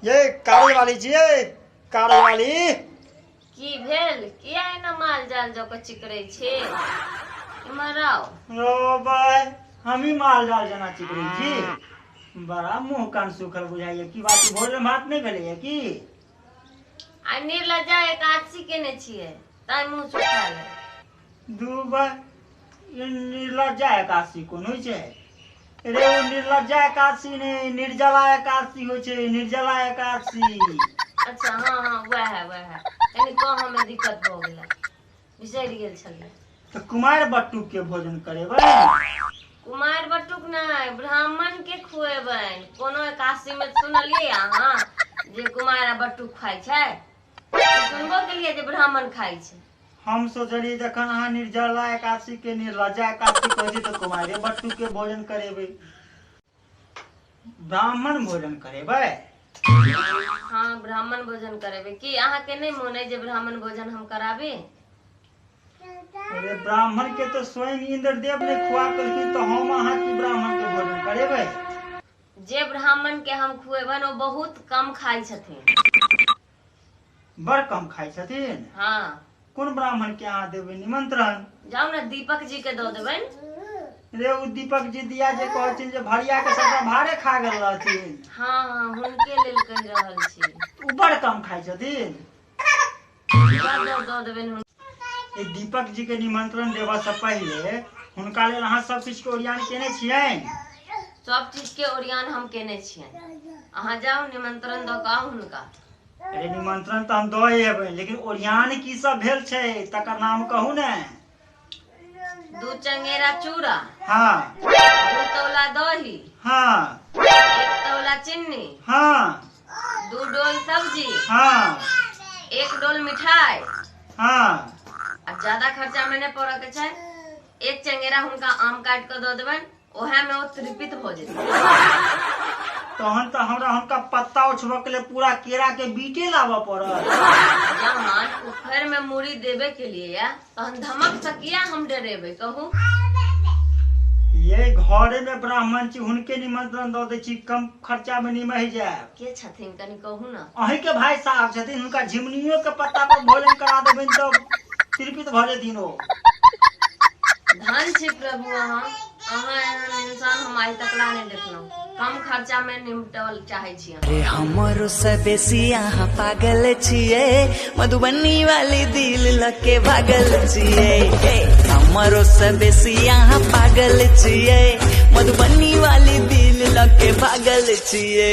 ये कारे वाली जी, ये कारे वाली की भेल किया एना माल जाल जो के चिकरे छे इमहर आओ। रो भाई हम ही माल जाल जना चिकरी छी। बड़ा मुंह कान सुखल बुझाइए की बात भोजन भात नहीं भेले है की? आ निर्लज्जा एकादशी केने छिए ताई मुंह सुखाल है। दू भाई ये निर्लज्जा एकादशी कोन होय छै? रे वो निर्लज्जा एकादशी ने निर्जला एकादशी होय छै, निर्जला एकादशी। अच्छा हाँ वह है यानी कहाँ में दिक्कत हो गेला बिसरि गेल छलिए। तो कुमार बट्टू के भोजन करेबै? कुमार बटुक नहीं ब्राह्मण के खुएबन। कोनो एकादशी में सुनलिए अहाँ जे कुमार बटुक खाय छै? सुनबो केलिए जे ब्राह्मण खाय छै। हम सोचलिए जखन अहाँ निर्जला एकादशी के निर्लज्जा एकादशी कहै छी तो कुमारे बट्टू के भोजन करेबै, ब्राह्मण भोजन करेबै। हाँ ब्राह्मण भोजन करेबे की अहाँ के नहीं मोन है जे ब्राह्मण भोजन हम कराबे? अरे ब्राह्मण के तो स्वयं इंद्रदेव ने खुआ करखिन तो हम अहाँ की ब्राह्मण के भोजन करेबै? जे ब्राह्मण के हम खुएबन वो बहुत कम खाई छथिन। बड़ कम खाई छथिन? हाँ कोन ब्राह्मण के अहाँ देबै निमंत्रण? जाओ ना दीपक जी के दो देबन। रे उ दीपक जी दिया जे कहथिन जे भरिया के सबटा भारे खा गेल रहथिन। हाँ हुनके लेल कहि रहल छी। उ बड़ कम खाई छथिन। दो देबन। ए दीपक जी के निमंत्रण देबा से पहले हुनका लेल अहाँ सब चीज के ओरियान केने छियै? सब चीज के ओरियान हम केने छियन। अहाँ जाओ निमंत्रण दो का हुनका। अरे निमंत्रण तो हम दए एबै लेकिन ओरियान की सब भेल छै तकर नाम कहू ने। 2 चंगेरा चूड़ा, हाँ 2 तौला दही, हाँ 1 तौला चीनी, हाँ 2 डोल सब्जी, हाँ 1 डोल मिठाई। हाँ अब ज्यादा खर्चा में नहीं पड़े के छै। 1 चंगेरा हुनका आम काट के दो देबन ओहे में वो तृप्त हो जेतै। तहन तो हमरा हुनका पत्ता उछबऽ के लिए पूरा केरा के बीटे लाबऽ पड़त। जब मान उखड़ में मूड़ी देवे के लिए या तहन धमक से किया हम डरेबे कहू? ये घरे में ब्राह्मण छी हुनके निमंत्रण दऽ दै छी, कम खर्चा में निमहि जायब। के छथिन कनी कहू ना। अहीं के भाई साहब छथिन, हुनका झिमनियो के पत्ता पर भोजन करा देबनि तो तृप्त भऽ जेथिन ओ। धन छी प्रभु अहाँ एहन इंसान हम आइ तक ला नहीं देखलहुँ। कम खर्चा में निपटल चाहे छी। अरे हमरो से बेसी अहाँ पागल छिए, मधुबनी वाली दिल लके भागल छिए। हमरो से बेसी अहाँ पागल छिए, मधुबनी वाली दिल लके भागल छिए।